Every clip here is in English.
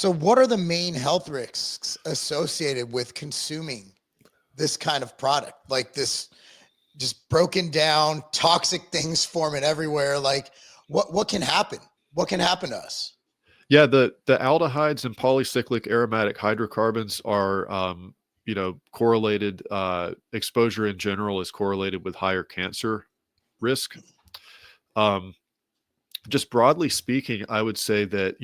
So what are the main health risks associated with consuming this kind of product? Like this just broken down, toxic things forming everywhere. Like what can happen? What can happen to us? Yeah, the aldehydes and polycyclic aromatic hydrocarbons are, correlated. Exposure in general is correlated with higher cancer risk. Um, just broadly speaking, I would say that,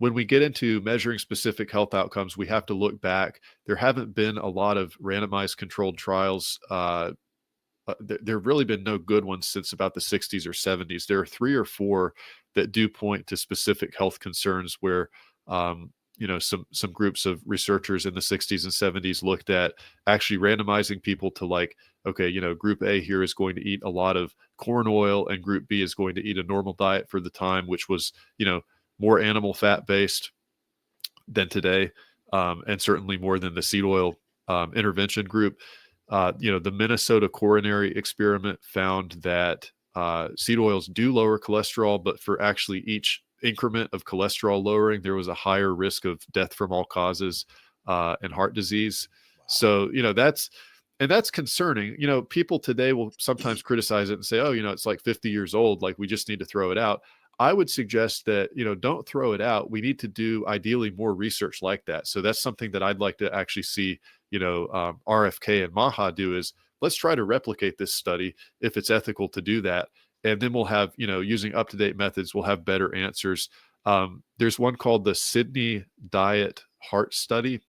when we get into measuring specific health outcomes, we have to look back. There haven't been a lot of randomized controlled trials. There have really been no good ones since about the 60s or 70s. There are 3 or 4 that do point to specific health concerns where, some groups of researchers in the 60s and 70s looked at actually randomizing people to, like, okay, group A here is going to eat a lot of corn oil and group B is going to eat a normal diet for the time, which was, more animal fat based than today, and certainly more than the seed oil intervention group. The Minnesota coronary experiment found that seed oils do lower cholesterol, but for actually each increment of cholesterol lowering, there was a higher risk of death from all causes and heart disease. Wow. So, that's concerning. People today will sometimes criticize it and say, oh, it's like 50 years old, like we just need to throw it out. I would suggest that, don't throw it out. We need to do ideally more research like that. So that's something that I'd like to actually see, RFK and Maha do is let's try to replicate this study if it's ethical to do that. And then we'll have, using up-to-date methods, we'll have better answers. There's one called the Sydney Diet Heart Study.